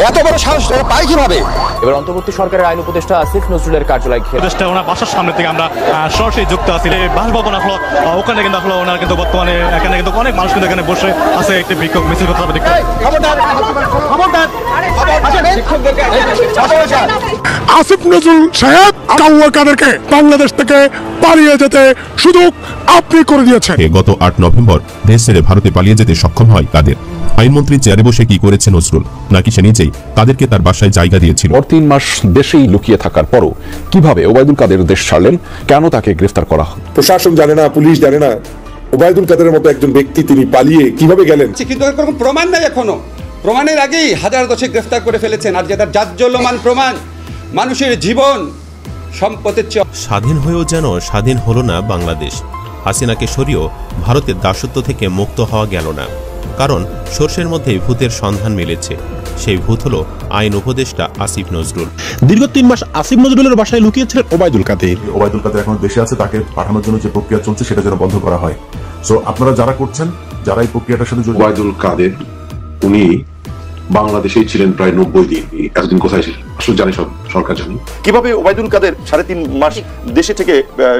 এত বড় সাহস পায় কিভাবে? এবার অন্তর্বর্তী সরকারের আইন উপদেষ্টা আসিফ নজরুলের কার্যালয় ঘেরা। ওনার বাসার সামনে থেকে আমরা সরাসরি যুক্ত আছি। বাসভবন আসলো ওখানে কিন্তু আসলে ওনার কিন্তু বর্তমানে এখানে কিন্তু অনেক মানুষ কিন্তু এখানে বসে আছে একটি বিক্ষোভ মিছিল করতে হবে। আসিফ নজরুল সাহেব কাউয়া কাদেরকে বাংলাদেশ থেকে পালিয়ে যেতে সুযোগ আপনি করে দিয়েছেন। গত 8 নভেম্বর দেশ ছেড়ে ভারতে পালিয়ে যেতে সক্ষম হয় কাদের। আইনমন্ত্রী চেয়ারে বসে কি করেছে নজরুল, নাকি সে নিজেই কাদেরকে তার বাসায় জায়গা দিয়েছিল? 3 মাস দেশেই লুকিয়ে থাকার পরও কিভাবে ওবায়দুল কাদের দেশ ছাড়লেন, কেন তাকে গ্রেফতার করা হয়? প্রশাসন জানে না, পুলিশ জানে না ওবায়দুল কাদেরের মতো একজন ব্যক্তি তিনি পালিয়ে কিভাবে গেলেন। কিন্তু কোনো প্রমাণ নাই এখনো। প্রমাণের আগেই হাজার দশেক গ্রেফতার করে ফেলেছেন। আর যেটা জাজ্জল্যমান প্রমাণ, মানুষের জীবন সম্পদের চেয়ে স্বাধীন হয়েও যেন স্বাধীন হলো না বাংলাদেশ। হাসিনাকে সরিয়েও ভারতের দাসত্ব থেকে মুক্ত হওয়া গেল না, কারণ সর্ষের মধ্যে ভূতের সন্ধান মিলেছে। সেই ভূত হলো আইন উপদেষ্টা আসিফ নজরুল। দীর্ঘ 3 মাস আসিফ নজরুলের বাসায় লুকিয়েছিলেন ওবায়দুল কাদের। ওবায়দুল কাদের এখন দেশে আছে, তাকে পাঠানোর জন্য যে প্রক্রিয়া চলছে সেটা যেন বন্ধ করা হয়। সো আপনারা যারা করছেন, যারা এই প্রক্রিয়াটার সাথে জড়িত। ওবায়দুল কাদের উনি বাংলাদেশেই ছিলেন প্রায় 90 দিন। এতদিন কোথায় ছিলেন আসলে জানি, সব সরকার জানি। কিভাবে ওবায়দুল কাদের 3.5 মাস দেশে থেকে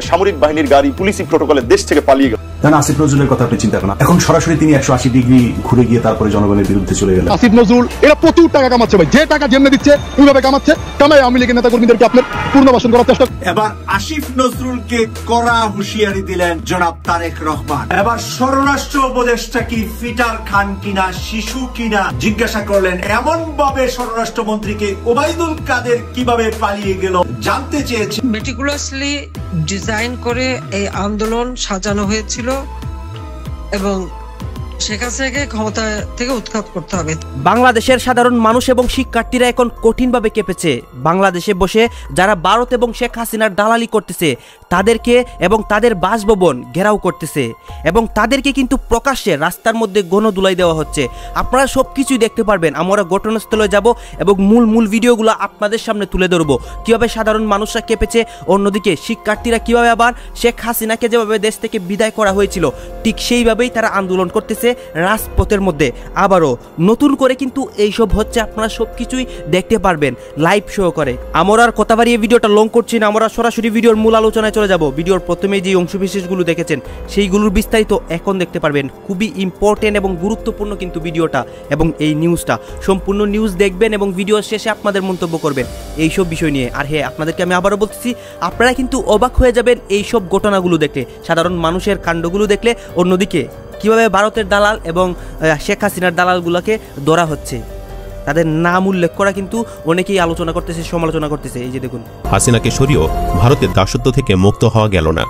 সামরিক বাহিনীর গাড়ি পুলিশি প্রটোকলে দেশ থেকে পালিয়ে গেল। আসিফ নজরুলের কথা আপনি চিন্তা করেন, এখন সরাসরি তিনি 180 ডিগ্রি ঘুরে গিয়ে তারপরে জনগণের বিরুদ্ধে চলে গেলেন। আসিফ নজরুল এরা প্রচুর টাকা কামাচ্ছে ভাই, যে টাকা যেমনি দিচ্ছে ওইভাবে কামাচ্ছে। কামাই আওয়ামী লীগের নেতা কর্মীদেরকে আপনার পুনর্বাসন করার চেষ্টা। এবার আসিফ নজরুলকে কড়া হুঁশিয়ারি দিলেন জনাব তারেক রহমান। এবার স্বরাষ্ট্র উপদেষ্টা কি ফিটার খান কিনা শিশু কিনা জিজ্ঞাসা করলেন। এমন ভাবে স্বরাষ্ট্রমন্ত্রীকে ওবায়দুল কাদের কিভাবে পালিয়ে গেল জানতে চেয়েছে। মেটিকুলাসলি ডিজাইন করে এই আন্দোলন সাজানো হয়েছিল এবং শেখ হাসিনাকে ক্ষমতা থেকে উৎখাত করতে হবে। বাংলাদেশের সাধারণ মানুষ এবং শিক্ষার্থীরা এখন কঠিনভাবে কেঁপেছে। বাংলাদেশে বসে যারা ভারত এবং শেখ হাসিনার দালালি করতেছে তাদেরকে এবং তাদের বাসভবন ঘেরাও করতেছে এবং তাদেরকে কিন্তু প্রকাশ্যে রাস্তার মধ্যে গণধুলাই দেওয়া হচ্ছে। আপনারা সব কিছুই দেখতে পারবেন। আমরা ঘটনাস্থলে যাব এবং মূল ভিডিওগুলো আপনাদের সামনে তুলে ধরবো, কীভাবে সাধারণ মানুষরা কেঁপেছে, অন্যদিকে শিক্ষার্থীরা কীভাবে আবার শেখ হাসিনাকে যেভাবে দেশ থেকে বিদায় করা হয়েছিল ঠিক সেইভাবেই তারা আন্দোলন করতেছে রাজপথের মধ্যে। আবারও নতুন করে কিন্তু এইসব হচ্ছে, আপনারা সব কিছুই দেখতে পারবেন লাইভ শো করে। আমরা আর কথা বাড়িয়ে ভিডিওটা লং করছি না, আমরা সরাসরি ভিডিওর মূল আলোচনায় চলে যাব। ভিডিওর প্রথমে যে অংশবিশেষগুলো দেখেছেন সেইগুলোর বিস্তারিত এখন দেখতে পারবেন। খুবই ইম্পর্টেন্ট এবং গুরুত্বপূর্ণ কিন্তু ভিডিওটা এবং এই নিউজটা। সম্পূর্ণ নিউজ দেখবেন এবং ভিডিওর শেষে আপনাদের মন্তব্য করবেন এইসব বিষয় নিয়ে। আর হ্যাঁ, আপনাদেরকে আমি আবারও বলতেছি, আপনারা কিন্তু অবাক হয়ে যাবেন এইসব ঘটনাগুলো দেখলে, সাধারণ মানুষের কাণ্ডগুলো দেখলে। অন্যদিকে কিভাবে ভারতের দালাল এবং শেখ হাসিনার দালালগুলোকে ধরা হচ্ছে, তাদের নাম উল্লেখ করা কিন্তু অনেকেই আলোচনা করতেছে, সমালোচনা করতেছে। এই যে দেখুন, হাসিনাকে সরিয়েও ভারতের দাসত্ব থেকে মুক্ত হওয়া গেল না,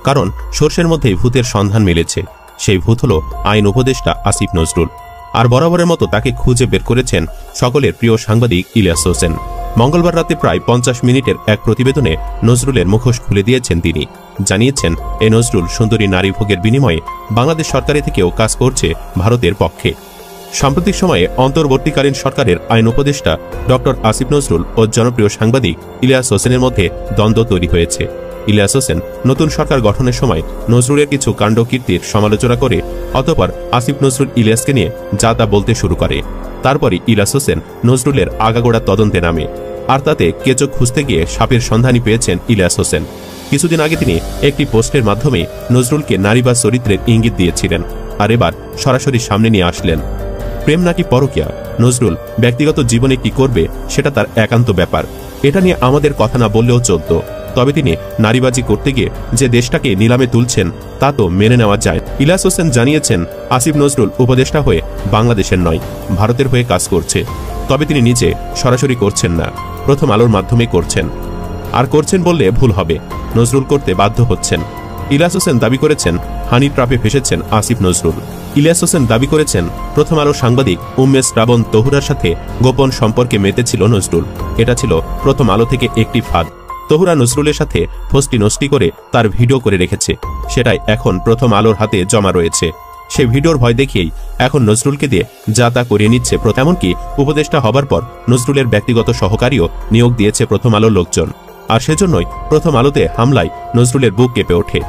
কারণ সর্ষের মধ্যে ভূতের সন্ধান মিলেছে। সেই ভূত হলো আইন উপদেষ্টা আসিফ নজরুল। আর বরাবরের মতো তাকে খুঁজে বের করেছেন সকলের প্রিয় সাংবাদিক ইলিয়াস হোসেন। মঙ্গলবার রাতে প্রায় 50 মিনিটের এক প্রতিবেদনে নজরুলের মুখোশ খুলে দিয়েছেন তিনি। জানিয়েছেন এই নজরুল সুন্দরী নারী ভোগের বিনিময়ে বাংলাদেশ সরকারের থেকেও কাজ করছে ভারতের পক্ষে। সাম্প্রতিক সময়ে অন্তর্বর্তীকালীন সরকারের আইন উপদেষ্টা ডক্টর আসিফ নজরুল ও জনপ্রিয় সাংবাদিক ইলিয়াস হোসেনের মধ্যে দ্বন্দ্ব তৈরি হয়েছে। ইলিয়াস হোসেন নতুন সরকার গঠনের সময় নজরুলের কিছু কাণ্ডকীর্তির সমালোচনা করে অতঃপর আসিফ নজরুল ইলিয়াসকে নিয়ে যা তা বলতে শুরু করে। তারপরই ইলিয়াস হোসেন নজরুলের আগাগোড়া তদন্তে নামে, আর তাতে কেঁচো খুঁজতে গিয়ে সাপের সন্ধানই পেয়েছেন ইলিয়াস হোসেন। কিছুদিন আগে তিনি একটি পোস্টের মাধ্যমে নজরুলকে নারীবাদ চরিত্রের ইঙ্গিত দিয়েছিলেন, আর এবার সরাসরি সামনে নিয়ে আসলেন। প্রেম নাকি পরকীয়া, নজরুল ব্যক্তিগত জীবনে কি করবে সেটা তার একান্ত ব্যাপার। এটা নিয়ে আমাদের কথা না বললেও চলত, তবে তিনি নারীবাজি করতে গিয়ে যে দেশটাকে নিলামে তুলছেন তা তো মেনে নেওয়া যায়। ইলিয়াস হোসেন জানিয়েছেন আসিফ নজরুল উপদেষ্টা হয়ে বাংলাদেশের নয়, ভারতের হয়ে কাজ করছে। তবে তিনি নিজে সরাসরি করছেন না, প্রথম আলোর মাধ্যমে করছেন। আর করছেন বললে ভুল হবে, নজরুল করতে বাধ্য হচ্ছেন। ইলিয়াস হোসেন দাবি করেছেন হানি ট্রাপে ফেসেছেন আসিফ নজরুল। ইলিয়াস হোসেন দাবি করেছেন প্রথম আলো সাংবাদিক উম্মেশ শ্রাবণ তহুরার সাথে গোপন সম্পর্কে মেতেছিল নজরুল। এটা ছিল প্রথম আলো থেকে একটি ফাঁদ। তহুরা নজরুলের সাথে ফষ্টি নষ্টি করে তার ভিডিও করে রেখেছে, সেটাই এখন প্রথম আলোর হাতে জমা রয়েছে। সেই ভিডিওর ভয় দেখিয়েই এখন নজরুলকে দিয়ে যা তা করিয়ে নিচ্ছে। এমনকি উপদেষ্টা হবার পর নজরুলের ব্যক্তিগত সহকারীও নিয়োগ দিয়েছে প্রথম আলোর লোকজন। আর সেজন্যই প্রথম আলোতে হামলায় নজরুলের বুক কেঁপে ওঠে।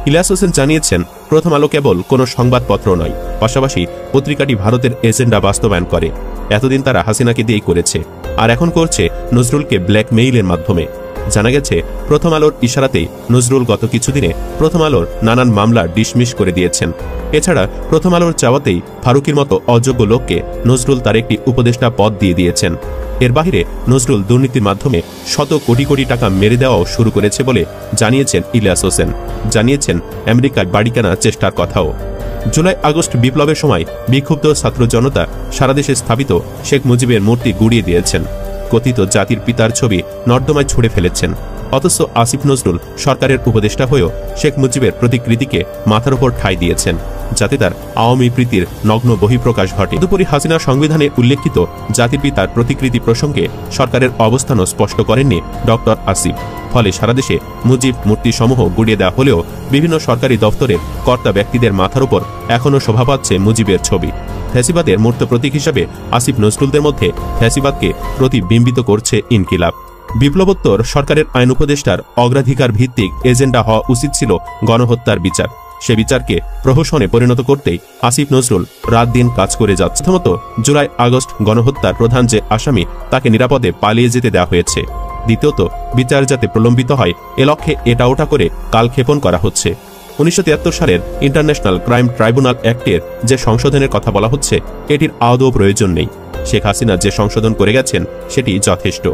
ইলিয়াস হোসেন জানিয়েছেন প্রথম আলো কেবল কোনো সংবাদপত্র নয়, পাশাপাশি পত্রিকাটি ভারতের এজেন্ডা বাস্তবায়ন করে। এতদিন তারা হাসিনাকে দিয়েই করেছে, আর এখন করছে নজরুলকে ব্ল্যাকমেইলের মাধ্যমে। জানা গেছে প্রথম আলোর ইশারাতেই নজরুল গত কিছুদিনে প্রথম আলোর নানান মামলা ডিসমিস করে দিয়েছেন। এছাড়া প্রথম আলোর চাওয়াতেই ফারুকীর মতো অযোগ্য লোককে নজরুল তার একটি উপদেষ্টা পদ দিয়ে দিয়েছেন। এর বাহিরে নজরুল দুর্নীতির মাধ্যমে শত কোটি কোটি টাকা মেরে দেওয়াও শুরু করেছে বলে জানিয়েছেন ইলিয়াস হোসেন। জানিয়েছেন আমেরিকায় বাড়ি কেনার চেষ্টার কথাও। জুলাই আগস্ট বিপ্লবের সময় বিক্ষুব্ধ ছাত্র জনতা সারা দেশে স্থাপিত শেখ মুজিবের মূর্তি গুড়িয়ে দিয়েছেন, কথিত জাতির পিতার ছবি নর্দমায় ছুঁড়ে ফেলেছেন। অথচ আসিফ নজরুল সরকারের উপদেষ্টা হয়েও শেখ মুজিবের প্রতিকৃতিকে মাথার উপর ঠাঁই দিয়েছেন, যাতে তার আওয়ামী প্রীতির নগ্ন বহিঃপ্রকাশ ঘটে। তদুপরি হাসিনা সংবিধানে উল্লেখিত জাতির পিতার প্রতিকৃতি প্রসঙ্গে সরকারের অবস্থানও স্পষ্ট করেননি ডক্টর আসিফ। ফলে সারা দেশে মুজিব মূর্তিসমূহ গুড়িয়ে দেওয়া হলেও বিভিন্ন সরকারি দপ্তরের কর্তা ব্যক্তিদের মাথার উপর এখনও শোভা পাচ্ছে মুজিবের ছবি। ফ্যাসিবাদের মূর্ত প্রতীক হিসাবে আসিফ নজরুলদের মধ্যে ফ্যাসিবাদকে প্রতিবিম্বিত করছে ইনকিলাব। বিপ্লবোত্তর সরকারের আইন উপদেষ্টার অগ্রাধিকার ভিত্তিক এজেন্ডা হওয়া উচিত ছিল গণহত্যার বিচার। সে বিচারকে প্রহসনে পরিণত করতেই আসিফ নজরুল রাত দিন কাজ করে যাচ্ছে। প্রথমত, জুলাই আগস্ট গণহত্যার প্রধান যে আসামি তাকে নিরাপদে পালিয়ে যেতে দেওয়া হয়েছে। দ্বিতীয়ত, বিচার যাতে প্রলম্বিত হয় এ লক্ষ্যে এটা ওটা করে কালক্ষেপণ করা হচ্ছে। 1973 সালের ইন্টারন্যাশনাল ক্রাইম ট্রাইব্যুনাল অ্যাক্টের যে সংশোধনের কথা বলা হচ্ছে এটির আদৌ প্রয়োজন নেই। শেখ হাসিনা যে সংশোধন করে গেছেন সেটি যথেষ্ট।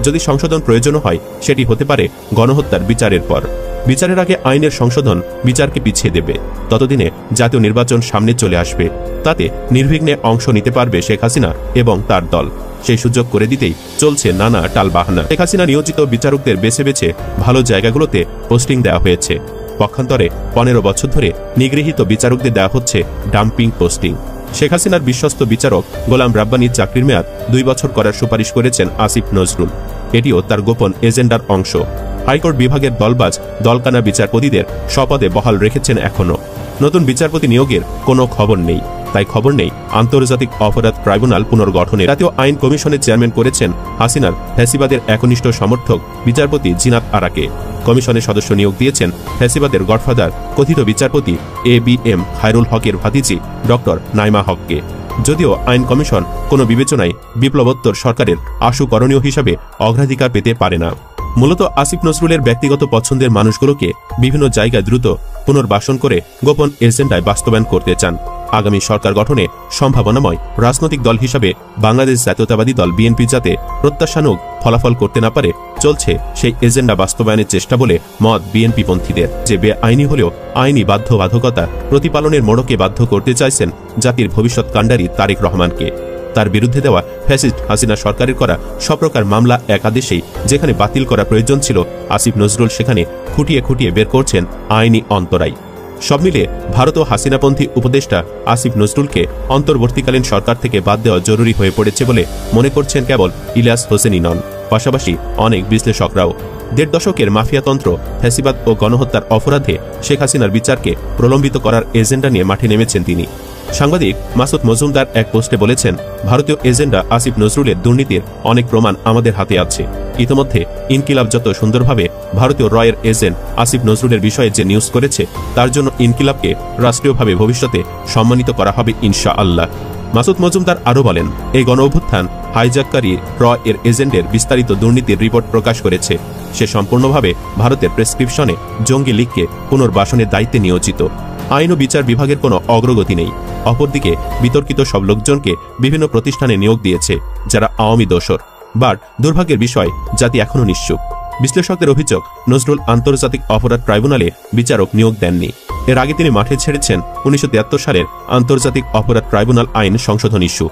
যদি সংশোধন প্রয়োজন হয় সেটি হতে পারে গণহত্যার বিচারের পর। বিচারের আগে আইনের সংশোধন বিচারকে পিছিয়ে দেবে। ততদিনে জাতীয় নির্বাচন সামনে চলে আসবে, তাতে নির্বিঘ্নে অংশ নিতে পারবে শেখ হাসিনা এবং তার দল। সেই সুযোগ করে দিতেই চলছে নানা টালবাহানা। শেখ হাসিনা নিয়োজিত বিচারকদের বেছে বেছে ভালো জায়গাগুলোতে পোস্টিং দেওয়া হয়েছে। পক্ষান্তরে 15 বছর ধরে নিগৃহীত বিচারকদের দেওয়া হচ্ছে ডাম্পিং পোস্টিং। শেখ হাসিনার বিশ্বস্ত বিচারক গোলাম রাব্বানির চাকরির মেয়াদ 2 বছর করার সুপারিশ করেছেন আসিফ নজরুল। এটিও তার গোপন এজেন্ডার অংশ। হাইকোর্ট বিভাগের দলবাজ দলকানা বিচারপতিদের স্বপদে বহাল রেখেছেন এখনও। নতুন বিচারপতি নিয়োগের কোনো খবর নেই। তাই খবর নেই আন্তর্জাতিক অপরাধ ট্রাইব্যুনাল পুনর্গঠনের। জাতীয় আইন কমিশনের চেয়ারম্যান করেছেন হাসিনার ফ্যাসিবাদের একনিষ্ঠ সমর্থক বিচারপতি জিনাত আরাকে। কমিশনের সদস্য নিয়োগ দিয়েছেন ফ্যাসিবাদের গডফাদার কথিত বিচারপতি ABM খায়রুল হকের ভাতিজি ডক্টর নাইমা হককে। যদিও আইন কমিশন কোনো বিবেচনায় বিপ্লবোত্তর সরকারের আশু করণীয় হিসাবে অগ্রাধিকার পেতে পারে না। মূলত আসিফ নজরুলের ব্যক্তিগত পছন্দের মানুষগুলোকে বিভিন্ন জায়গায় দ্রুত পুনর্বাসন করে গোপন এজেন্ডায় বাস্তবায়ন করতে চান। আগামী সরকার গঠনে সম্ভাবনাময় রাজনৈতিক দল হিসাবে বাংলাদেশ জাতীয়তাবাদী দল বিএনপি যাতে প্রত্যাশানুগ ফলাফল করতে না পারে চলছে সেই এজেন্ডা বাস্তবায়নের চেষ্টা বলে মত বিএনপি পন্থীদের। যে বেআইনি হলেও আইনি বাধ্যবাধকতা প্রতিপালনের মোড়কে বাধ্য করতে চাইছেন জাতির ভবিষ্যৎ কাণ্ডারি তারেক রহমানকে। তার বিরুদ্ধে দেওয়া ফ্যাসিস্ট হাসিনা সরকারের করা সবপ্রকার মামলা একাদেশেই যেখানে বাতিল করা প্রয়োজন ছিল আসিফ নজরুল সেখানে খুঁটিয়ে খুঁটিয়ে বের করছেন আইনি অন্তরায়। সব মিলিয়ে ভারত ও হাসিনাপন্থী উপদেষ্টা আসিফ নজরুলকে অন্তর্বর্তীকালীন সরকার থেকে বাদ দেওয়া জরুরি হয়ে পড়েছে বলে মনে করছেন কেবল ইলিয়াস হোসেনই নন, পাশাপাশি অনেক বিশ্লেষকরাও। 1.5 দশকের মাফিয়াতন্ত্র, ফ্যাসিবাদ ও গণহত্যার অপরাধে শেখ হাসিনার বিচারকে প্রলম্বিত করার এজেন্ডা নিয়ে মাঠে নেমেছেন তিনি। সাংবাদিক মাসুদ মজুমদার এক পোস্টে বলেছেন, ভারতীয় এজেন্ডা আসিফ নজরুলের দুর্নীতির অনেক প্রমাণ আমাদের হাতে আছে। ইতিমধ্যে ইনকিলাব যত সুন্দরভাবে ভারতীয় রয়ের এজেন্ট আসিফ নজরুলের বিষয়ে যে নিউজ করেছে তার জন্য ইনকিলাবকে রাষ্ট্রীয়ভাবে ভবিষ্যতে সম্মানিত করা হবে ইনশাআল্লাহ। মাসুদ মজুমদার আরও বলেন, এই গণ অভ্যুত্থান হাইজ্যাককারী এর এজেন্টের বিস্তারিত দুর্নীতির রিপোর্ট প্রকাশ করেছে। সে সম্পূর্ণভাবে ভারতের প্রেসক্রিপশনে জঙ্গি লীগকে পুনর্বাসনের দায়িত্বে নিয়োজিত। আইন ও বিচার বিভাগের কোনো অগ্রগতি নেই। অপরদিকে বিতর্কিত সব লোকজনকে বিভিন্ন প্রতিষ্ঠানে নিয়োগ দিয়েছে যারা আওয়ামী দোসর। বাট দুর্ভাগ্যের বিষয়, জাতি এখনও নিশ্চুপ। বিশ্লেষকদের অভিযোগ, নজরুল আন্তর্জাতিক অপরাধ ট্রাইব্যুনালে বিচারক নিয়োগ দেননি। এর আগে তিনি মাঠে ছেড়েছেন 1973 সালের আন্তর্জাতিক অপরাধ ট্রাইব্যুনাল আইন সংশোধন ইস্যু।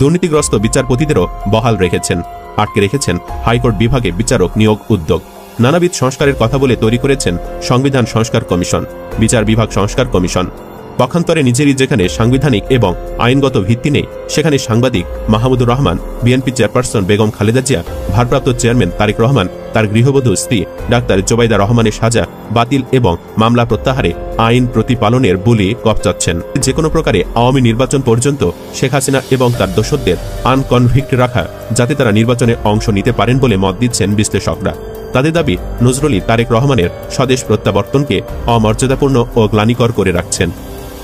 দুর্নীতিগ্রস্ত বিচারপতিদেরও বহাল রেখেছেন। আটকে রেখেছেন হাইকোর্ট বিভাগে বিচারক নিয়োগ উদ্যোগ। নানাবিধ সংস্কারের কথা বলে তৈরি করেছেন সংবিধান সংস্কার কমিশন, বিচার বিভাগ সংস্কার কমিশন। পক্ষান্তরে নিজেরই যেখানে সাংবিধানিক এবং আইনগত ভিত্তি নেই সেখানে সাংবাদিক মাহমুদুর রহমান, বিএনপি চেয়ারপারসন বেগম খালেদা জিয়া, ভারপ্রাপ্ত চেয়ারম্যান তারেক রহমান, তার গৃহবধূ স্ত্রী ডাক্তার জোবাইদা রহমানের সাজা বাতিল এবং মামলা প্রত্যাহারে আইন প্রতিপালনের বুলি কপচাচ্ছেন। যে কোনো প্রকারে আওয়ামী নির্বাচন পর্যন্ত শেখ হাসিনা এবং তার দোসরদের আনকনভিক্ট রাখা, যাতে তারা নির্বাচনে অংশ নিতে পারেন বলে মত দিচ্ছেন বিশ্লেষকরা। তাদের দাবি, নজরুলই তারেক রহমানের স্বদেশ প্রত্যাবর্তনকে অমর্যাদাপূর্ণ ও গ্লানিকর করে রাখছেন।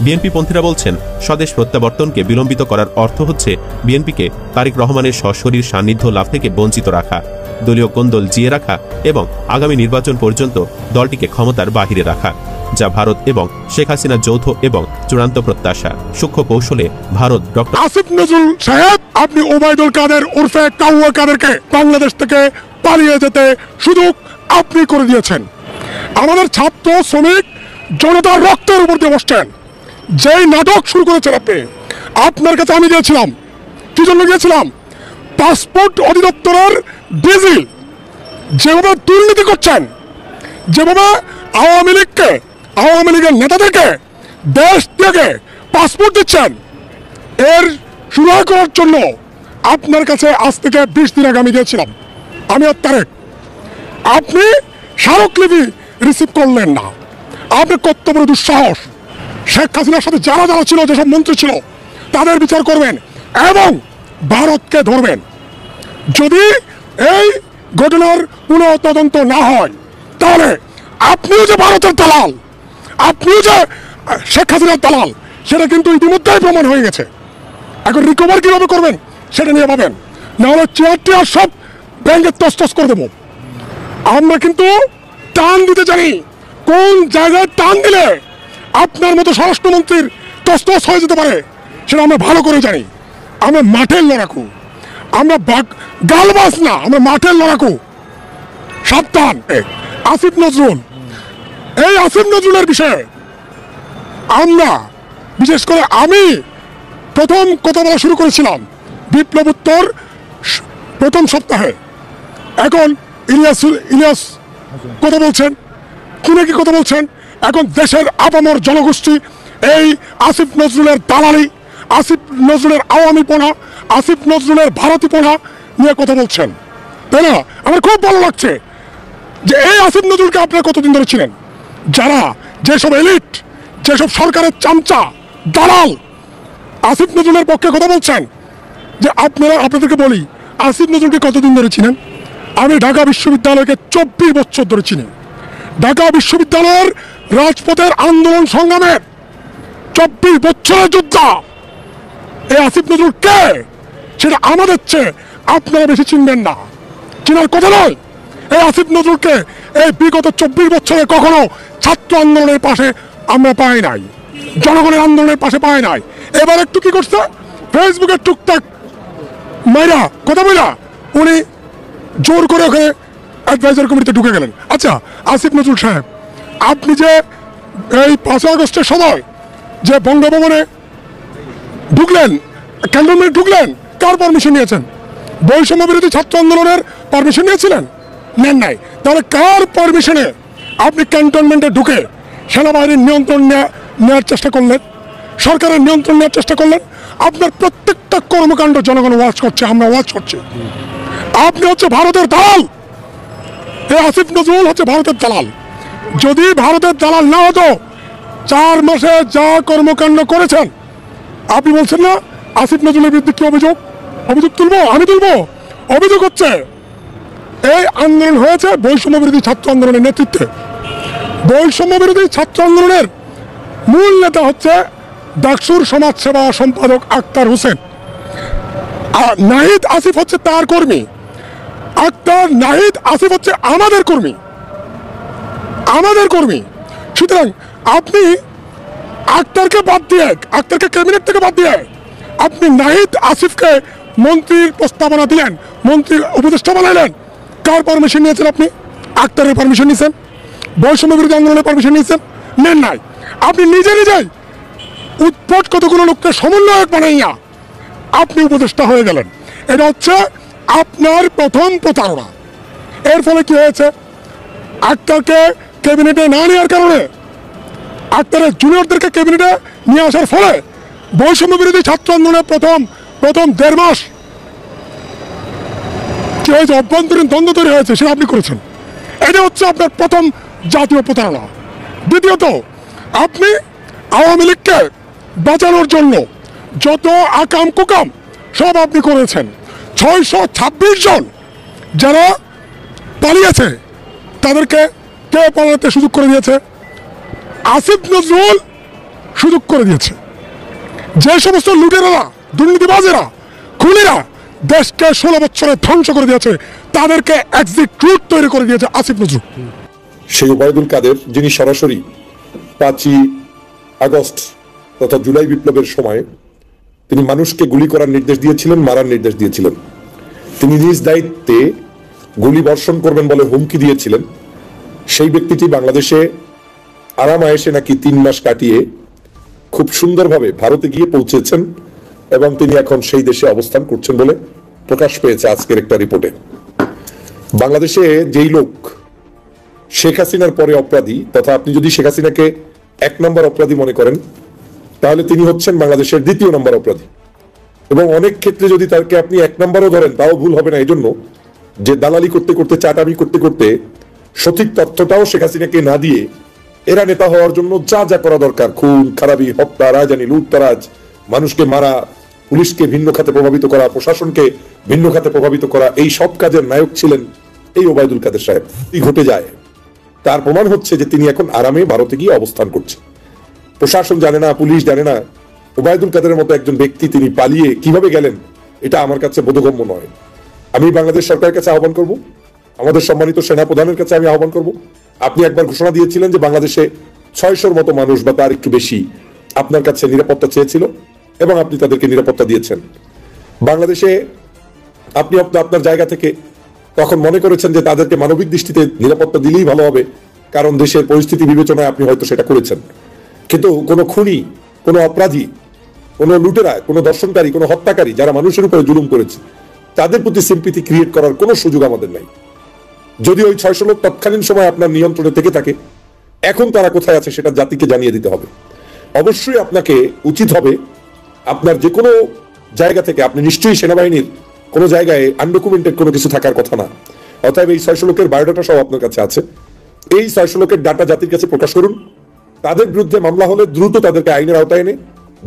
বিএনপি পন্থীরা বলছেন স্বদেশ প্রত্যাবর্তনকে বিলম্বিত করার অর্থ হচ্ছে বিএনপিকে তারেক রহমানের সশরীর সান্নিধ্য লাভ থেকে বঞ্চিত রাখা, দলীয় কোন্দল জিয়ে রাখা এবং আগামী নির্বাচন পর্যন্ত দলটিকে ক্ষমতার বাহিরে রাখা, যা ভারত এবং শেখ হাসিনার যৌথ এবং চূড়ান্ত প্রত্যাশা। সূক্ষ্ম কৌশলে ভারত ডক্টর আসিফ নজরুল সাহেব, আপনি ওবায়দুল কাদের ওরফে কাউয়া কাদেরকে বাংলাদেশ থেকে পালিয়ে যেতে সুযোগ আপনি করে দিয়েছেন। আমাদের ছাত্র শ্রমিক জনতার রক্তের উপর দিয়ে বসছেন। যেই নাটক শুরু করেছেন আপনি, আপনার কাছে আমি গিয়েছিলাম। কি জন্য গিয়েছিলাম? পাসপোর্ট অধিদপ্তরের ডিজি যেভাবে দুর্নীতি করছেন, যেভাবে আওয়ামী লীগের নেতাদেরকে দেশ থেকে পাসপোর্ট দিচ্ছেন, এর সুরাহা করার জন্য আপনার কাছে আজ থেকে 20 দিন আগে আমি গিয়েছিলাম। আমি আর তারেক, আপনি স্মারকলিপি রিসিভ করলেন না। আপনার কত বড় দুঃসাহস! শেখ হাসিনার সাথে যারা যারা ছিল, যেসব মন্ত্রী ছিল, তাদের বিচার করবেন এবং ভারতকে ধরবেন। যদি এই ঘটনার পুনঃ তদন্ত না হয়, তাহলে আপনিও যে ভারতের দালাল, আপনিও যে শেখ হাসিনার দালাল, সেটা কিন্তু ইতিমধ্যেই প্রমাণ হয়ে গেছে। এখন রিকভার কিভাবে করবেন সেটা নিয়ে ভাবেন, নাহলে চেয়ার সব ব্যাংকে তসতস করে দেবো। আমরা কিন্তু টান দিতে জানি, কোন জায়গায় টান দিলে আপনার মতো স্বরাষ্ট্রমন্ত্রীর তসতস হয়ে যেতে পারে সেটা আমরা ভালো করে জানি। আমরা মাঠের লড়াকু, আমরা গালবাস না, আমরা মাঠের লড়াকু। সাবধান। আসিফ নজরুল, এই আসিফ নজরুলের বিষয়ে আমরা, বিশেষ করে আমি প্রথম কথা বলা শুরু করেছিলাম বিপ্লবোত্তর প্রথম সপ্তাহে। এখন ইলিয়াস কথা বলছেন, কি কথা বলছেন। এখন দেশের আপামর জনগোষ্ঠী এই আসিফ নজরুলের দালালি, আসিফ নজরুলের আওয়ামীপনা, আসিফ নজরুলের ভারতীপনা নিয়ে কথা বলছেন, তাই না? আমার খুব ভালো লাগছে যে এই আসিফ নজরুলকে আপনারা কতদিন ধরে ছিলেন। যারা, যেসব এলিট, যেসব সরকারের চামচা দালাল আসিফ নজরুলের পক্ষে কথা বলছেন, যে আপনাদেরকে বলি, আসিফ নজরুলকে কতদিন ধরে ছিলেন? আমি ঢাকা বিশ্ববিদ্যালয়কে 24 বছর ধরে চিনি। ঢাকা বিশ্ববিদ্যালয়ের রাজপথের আন্দোলন সংগ্রামের 24 বছরের যোদ্ধা এই আসিফ নজরুল কে, সেটা আমাদের চেয়ে আপনারা বেশি চিনবেন না, চিনার কথা নয়। এই আসিফ নজরুলকে এই বিগত 24 বছরে কখনো ছাত্র আন্দোলনের পাশে আমরা পাই নাই, জনগণের আন্দোলনের পাশে পাই নাই। এবার একটু কি করছে, ফেসবুকে টুকটাক মাইরা কথা বলা উনি জোর করে ওখানে অ্যাডভাইজার কমিটিতে ঢুকে গেলেন। আচ্ছা আসিফ নজরুল সাহেব, আপনি যে এই 5 আগস্টের সময় যে বঙ্গভবনে ঢুকলেন, ক্যান্টনমেন্টে ঢুকলেন, কার পারমিশন নিয়েছেন? বৈষম্য বিরোধী ছাত্র আন্দোলনের পারমিশন নিয়েছিলেন? নেন নাই। তাহলে কার পারমিশনে আপনি ক্যান্টনমেন্টে ঢুকে সেনাবাহিনীর নিয়ন্ত্রণ নেওয়ার চেষ্টা করলেন, সরকারের নিয়ন্ত্রণ নেওয়ার চেষ্টা করলেন? আপনার প্রত্যেকটা কর্মকাণ্ড জনগণ ওয়াচ করছে, আমরা ওয়াচ করছি। আপনি হচ্ছে ভারতের দালাল। এই আসিফ নজরুল হচ্ছে ভারতের দালাল। যদি ভারতের দালাল না হতো, 4 মাসে যা কর্মকাণ্ড করেছেন, আপনি বলছেন না আসিফ নজরুলের বিরুদ্ধে কি অভিযোগ তুলবো? আমি তুলবো। অভিযোগ হচ্ছে এই আন্দোলন হয়েছে বৈষম্য বিরোধী ছাত্র আন্দোলনের নেতৃত্বে। বৈষম্য বিরোধী ছাত্র আন্দোলনের মূল নেতা হচ্ছে ডাকসুর সমাজসেবা সম্পাদক আক্তার হোসেন, আর নাহিদ আসিফ হচ্ছে তার কর্মী। আক্তার, নাহিদ, আসিফ হচ্ছে আমাদের কর্মী। সুতরাং আপনি আক্তারকে বাদ দিয়ে, আক্তারকে ক্যাবিনেট থেকে বাদ দিয়ে আপনি নাহিদ আসিফকে মন্ত্রীর প্রস্তাবনা দিলেন, মন্ত্রী উপদেষ্টা বানাইলেন। কার পারমিশন নিয়েছেন আপনি? আক্তারের পারমিশন নিয়েছেন? বৈষম্য বিরোধী আন্দোলনের পারমিশন নিয়েছেন? নেন নাই। আপনি নিজেই উৎপট কতগুলো লোককে সমন্বয়ক বানাইয়া আপনি উপদেষ্টা হয়ে গেলেন। এটা হচ্ছে আপনার প্রথম প্রতারণা। এর ফলে কি হয়েছে? আক্তারকে ক্যাবিনেটে না নেওয়ার কারণে, আক্তারের জুনিয়রদেরকে ক্যাবিনেটে নিয়ে আসার ফলে বৈষম্য বিরোধী ছাত্র আন্দোলনের প্রথম 1.5 মাস কি হয়েছে, অভ্যন্তরীণ দ্বন্দ্ব তৈরি হয়েছে, সেটা আপনি করেছেন। এটা হচ্ছে আপনার প্রথম জাতীয় প্রতারণা। দ্বিতীয়ত, আপনি আওয়ামী লীগকে বাঁচানোর জন্য যত আকাম কুকাম সব আপনি করেছেন। 626 জন যারা পালিয়েছে তাদেরকে কে পালাতে সুযোগ করে দিয়েছে? আসিফ নজরুল সুযোগ করে দিয়েছে। যে সমস্ত লুটেরারা, দুর্নীতিবাজেরা, খুনিরা দেশকে 16 বছরে ধ্বংস করে দিয়েছে, তাদেরকে এক্সিট রুট তৈরি করে দিয়েছে আসিফ নজরুল। সেই ওবায়দুল কাদের যিনি সরাসরি 5ই আগস্ট তথা জুলাই বিপ্লবের সময় তিনি মানুষকে গুলি করার নির্দেশ দিয়েছিলেন, মারার নির্দেশ দিয়েছিলেন। তিনি নিজ দায়িত্বে গুলি বর্ষণ করবেন বলে হুমকি দিয়েছিলেন। সেই ব্যক্তিটি বাংলাদেশে আরাম আয়েসে নাকি 3 মাস কাটিয়ে খুব সুন্দরভাবে ভারতে গিয়ে পৌঁছেছেন এবং তিনি এখন সেই দেশে অবস্থান করছেন বলে প্রকাশ পেয়েছে আজকের একটা রিপোর্টে। বাংলাদেশে যেই লোক শেখ হাসিনার পরে অপরাধী, তথা আপনি যদি শেখ হাসিনাকে 1 নম্বর অপরাধী মনে করেন তাহলে তিনি হচ্ছেন বাংলাদেশের 2য় নম্বর অপরাধী। এবং অনেক ক্ষেত্রে যদি তাকে আপনি 1 নম্বরও ধরেন তাও ভুল হবে না, এই জন্য যে দালালি করতে করতে, চাটামি করতে করতে সঠিক তথ্যটাও শেখ হাসিনাকে না দিয়ে এরা নেতা হওয়ার জন্য যা যা করা দরকার, খুন খারাপি, হত্যা, রাজধানী লুটতারাজ, মানুষকে মারা, পুলিশকে ভিন্ন খাতে প্রভাবিত করা, প্রশাসনকে ভিন্ন খাতে প্রভাবিত করা, এই সব কাজের নায়ক ছিলেন এই ওবায়দুল কাদের সাহেব। কি ঘটে যায় তার প্রমাণ হচ্ছে যে তিনি এখন আরামে ভারতে গিয়ে অবস্থান করছেন। প্রশাসন জানে না, পুলিশ জানে না ওবায়দুল কাদেরের মতো একজন ব্যক্তি তিনি পালিয়ে কিভাবে গেলেন, এটা আমার কাছে বোধগম্য নয়। আমি বাংলাদেশ সরকারের কাছে আহ্বান করব, আমাদের সম্মানিত সেনা প্রধানের কাছে আমি আহ্বান করব। আপনি একবার ঘোষণা দিয়েছিলেন যে বাংলাদেশে 600-র মতো মানুষ বা তার একটু বেশি আপনার কাছে নিরাপত্তা চেয়েছিল এবং আপনি তাদেরকে নিরাপত্তা দিয়েছেন। বাংলাদেশে আপনি আপনার জায়গা থেকে তখন মনে করেছেন যে তাদেরকে মানবিক দৃষ্টিতে নিরাপত্তা দিলেই ভালো হবে, কারণ দেশের পরিস্থিতি বিবেচনায় আপনি হয়তো সেটা করেছেন। কিন্তু কোনো খুনি, কোনো অপরাধী, কোনো লুটেরা, কোনো দর্শনকারী, কোনো হত্যাকারী যারা মানুষের উপরে জুলুম করেছে তাদের প্রতি সিম্পিথি ক্রিয়েট করার কোনো সুযোগ আমাদের নাই। যদি ওই 600 লোক তৎকালীন সময় আপনার নিয়ন্ত্রণে থেকে থাকে, এখন তারা কোথায় আছে সেটা জাতিকে জানিয়ে দিতে হবে। অবশ্যই আপনাকে উচিত হবে আপনার যে কোনো জায়গা থেকে, আপনি নিশ্চয়ই সেনাবাহিনীর কোনো জায়গায় আনডকুমেন্টেড কোনো কিছু থাকার কথা না। অতএব এই 600 লোকের বায়োডাটা সব আপনার কাছে আছে। এই 600 লোকের ডাটা জাতির কাছে প্রকাশ করুন। তাদের বিরুদ্ধে মামলা হলে দ্রুত তাদেরকে আইনের আওতায় এনে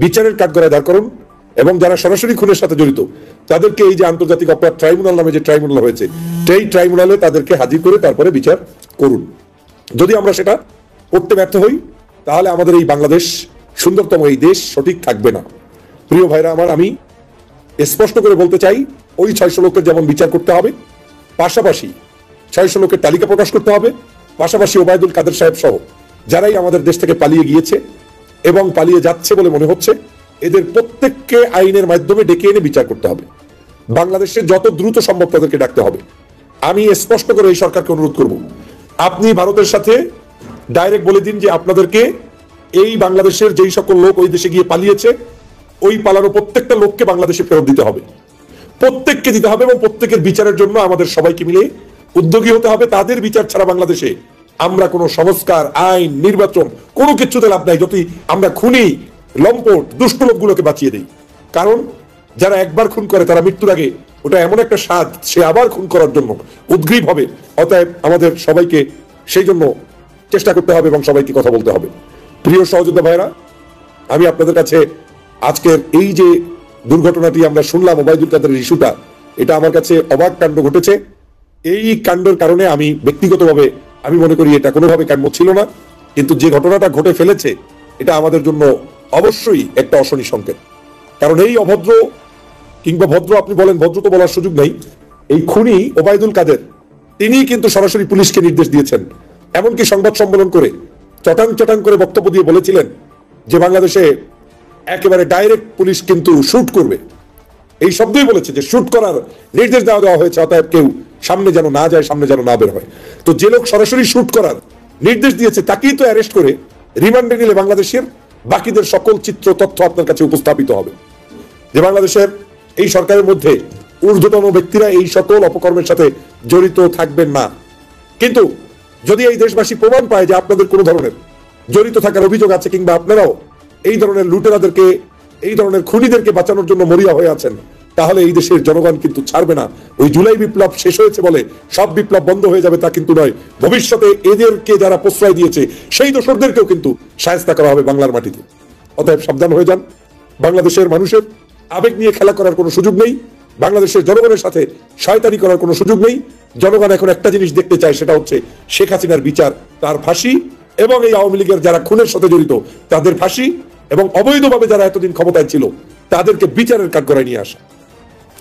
বিচারের কাঠগড়ায় দাঁড় করুন এবং যারা সরাসরি খুনের সাথে জড়িত তাদেরকে এই যে আন্তর্জাতিক অপরাধ ট্রাইব্যুনাল নামে যে ট্রাইব্যুনাল হয়েছে সেই ট্রাইব্যুনালে তাদেরকে হাজির করে তারপরে বিচার করুন। যদি আমরা সেটা করতে ব্যর্থ হই তাহলে আমাদের এই বাংলাদেশ, সুন্দরতম এই দেশ সঠিক থাকবে না। প্রিয় ভাইরা আমার, আমি স্পষ্ট করে বলতে চাই, ওই 600 লোকের যেমন বিচার করতে হবে, পাশাপাশি 600 লোকের তালিকা প্রকাশ করতে হবে, পাশাপাশি ওবায়দুল কাদের সাহেব সহ যারাই আমাদের দেশ থেকে পালিয়ে গিয়েছে এবং পালিয়ে যাচ্ছে বলে মনে হচ্ছে, এদের প্রত্যেককে আইনের মাধ্যমে ডেকে এনে বিচার করতে হবে। বাংলাদেশে যত দ্রুত সম্ভব তাদেরকে ডাকতে হবে। আমি স্পষ্ট করে এই সরকারকে অনুরোধ করব, আপনি ভারতের সাথে ডাইরেক্ট বলে দিন যে আপনাদেরকে এই বাংলাদেশের যেই সকল লোক ওই দেশে গিয়ে পালিয়েছে, ওই পালানো প্রত্যেকটা লোককে বাংলাদেশে ফেরত দিতে হবে, প্রত্যেককে দিতে হবে এবং প্রত্যেকের বিচারের জন্য আমাদের সবাইকে মিলে উদ্যোগী হতে হবে। তাদের বিচার ছাড়া বাংলাদেশে আমরা কোনো সংস্কার, আইন, নির্বাচন কোনো কিছুতে লাভ নাই যদি আমরা খুনি, লম্পট, দুষ্ট লোকগুলোকে বাঁচিয়ে দিই। কারণ যারা একবার খুন করে তারা মৃত্যুর আগে ওটা এমন একটা স্বাদ, সে আবার খুন করার জন্য উদ্গ্রীব হবে। অতএব আমাদের সবাইকে সেই জন্য চেষ্টা করতে হবে এবং সবাইকে কথা বলতে হবে। প্রিয় সহযোদ্ধা ভাইরা, আমি আপনাদের কাছে আজকের এই যে দুর্ঘটনাটি আমরা শুনলাম, ওবায়দুল কাদের ইস্যুটা, এটা আমার কাছে অবাক কাণ্ড ঘটেছে। এই কাণ্ডের কারণে আমি ব্যক্তিগতভাবে আমি মনে করি এটা কোনোভাবে কাম্য ছিল না, কিন্তু যে ঘটনাটা ঘটে ফেলেছে এটা আমাদের জন্য অবশ্যই একটা অশনি সংকেত। কারণ এই অভদ্র কিংবা ভদ্র, আপনি বলেন, ভদ্র তো বলার সুযোগ নেই, এই খুনি ওবায়দুল কাদের তিনি কিন্তু সরাসরি পুলিশকে নির্দেশ দিয়েছেন। এমনকি সংবাদ সম্মেলন করে চটাং চটাং করে বক্তব্য দিয়ে বলেছিলেন যে বাংলাদেশে একেবারে ডাইরেক্ট পুলিশ কিন্তু শুট করবে, এই শব্দই বলেছে যে শুট করার নির্দেশ দেওয়া হয়েছে, অতএব কেউ সামনে যেন না যায়, সামনে যেন না বের হয়। তো যে লোক সরাসরি শুট করার নির্দেশ দিয়েছে তাকেই তো অ্যারেস্ট করে রিমান্ডে নিলে বাংলাদেশের বাকিদের সকল চিত্র তথ্য আপনার কাছে উপস্থাপিত হবে যে বাংলাদেশের এই সরকারের মধ্যে ঊর্ধ্বতন ব্যক্তিরা এই সকল অপকর্মের সাথে জড়িত থাকবেন না। কিন্তু যদি এই দেশবাসী প্রমাণ পায় যে আপনাদের কোনো ধরনের জড়িত থাকার অভিযোগ আছে কিংবা আপনারাও এই ধরনের লুটেরাদেরকে, এই ধরনের খুনিদেরকে বাঁচানোর জন্য মরিয়া হয়ে আছেন, তাহলে এই দেশের জনগণ কিন্তু ছাড়বে না। ওই জুলাই বিপ্লব শেষ হয়েছে বলে সব বিপ্লব বন্ধ হয়ে যাবে তা কিন্তু নয়। ভবিষ্যতে এদেরকে যারা প্রশ্রয় দিয়েছে সেই দোসরদেরকেও কিন্তু শায়েস্তা করা হবে বাংলার মাটিতে। অতএব সাবধান হয়ে যান। বাংলাদেশের মানুষের আবেগ নিয়ে খেলা করার কোনো সুযোগ নেই, বাংলাদেশের জনগণের সাথে শয়তানি করার কোনো সুযোগ নেই। জনগণ এখন একটা জিনিস দেখতে চায়, সেটা হচ্ছে শেখ হাসিনার বিচার, তার ফাঁসি, এবং এই আওয়ামী লীগের যারা খুনের সাথে জড়িত তাদের ফাঁসি, এবং অবৈধভাবে যারা এতদিন ক্ষমতায় ছিল তাদেরকে বিচারের কাঠগড়ায় নিয়ে আসা।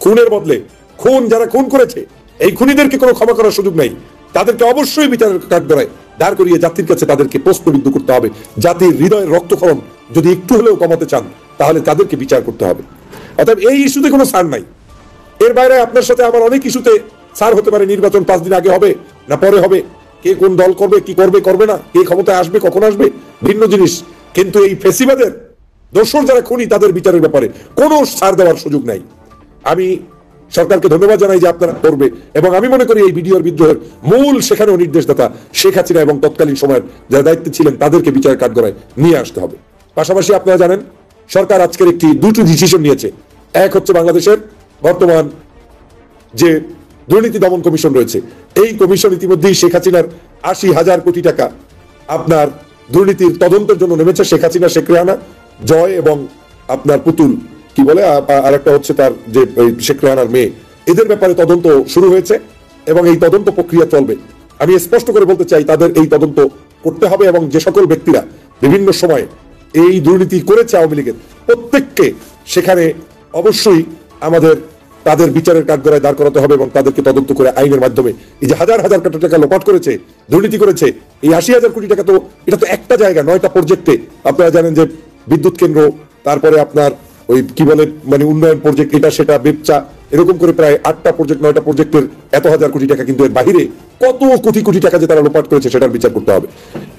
খুনের বদলে খুন যারা খুন করেছে এই খুনিদেরকে কোনো ক্ষমা করার সুযোগ নাই, তাদেরকে অবশ্যই বিচারের কাঠগড়ায় দাঁড় করিয়ে জাতির কাছে তাদেরকে প্রশ্নবিদ্ধ করতে হবে। জাতির হৃদয়ের রক্তক্ষরণ যদি একটু হলেও কমাতে চান তাহলে তাদেরকে বিচার করতে হবে। অর্থাৎ এই ইস্যুতে কোনো ছাড় নাই। এর বাইরে আপনার সাথে আমার অনেক ইস্যুতে ছাড় হতে পারে, নির্বাচন 5 দিন আগে হবে না পরে হবে, কে কোন দল করবে, কি করবে করবে না, কে ক্ষমতায় আসবে কখন আসবে, ভিন্ন জিনিস। কিন্তু এই ফেসিবাদের দোষর যারা খুনি তাদের বিচারের ব্যাপারে কোনো ছাড় দেওয়ার সুযোগ নাই। আমি সরকারকে ধন্যবাদ জানাই যে আপনারা করবে, এবং আমি মনে করি এই বিডিআর বিদ্রোহের মূল সেখানেও নির্দেশদাতা শেখ হাসিনা এবং তৎকালীন সময়ের যারা দায়িত্বে ছিলেন তাদেরকে বিচারের কাঠগড়ায় নিয়ে আসতে হবে। পাশাপাশি আপনারা জানেন সরকার আজকের দুটি ডিসিশন নিয়েছে। এক হচ্ছে বাংলাদেশের বর্তমান যে দুর্নীতি দমন কমিশন রয়েছে, এই কমিশন ইতিমধ্যেই শেখ হাসিনার 80,000 কোটি টাকা আপনার দুর্নীতির তদন্তের জন্য নেমেছে। শেখ হাসিনা, শেখ রেহানা, জয় এবং আপনার পুতুল কি বলে আর একটা হচ্ছে তার যে শেখ রেহানার মেয়ে, এদের ব্যাপারে তদন্ত শুরু হয়েছে এবং এই তদন্ত প্রক্রিয়া চলবে। আমি স্পষ্ট করে বলতে চাই তাদের এই তদন্ত করতে হবে এবং যে সকল ব্যক্তিরা বিভিন্ন সময়ে এই দুর্নীতি করেছে আওয়ামী লীগের প্রত্যেককে সেখানে অবশ্যই আমাদের তাদের বিচারের কাঠগড়ায় দাঁড় করাতে হবে এবং তাদেরকে তদন্ত করে আইনের মাধ্যমে এই যে হাজার হাজার কোটি টাকা লোপাট করেছে, দুর্নীতি করেছে, এই 80,000 কোটি টাকা তো এটা তো একটা জায়গা, 9টা প্রজেক্টে। আপনারা জানেন যে বিদ্যুৎ কেন্দ্র, তারপরে আপনার ওই কি বলে মানে উন্নয়ন প্রজেক্ট, এটা সেটা বেপচা, এরকম করে প্রায় 8টা প্রজেক্ট, 9টা প্রজেক্টের এত হাজার কোটি টাকা, কিন্তু এর বাহিরে কত কোটি কোটি টাকা যে তারা লোপাট করেছে সেটার বিচার করতে হবে।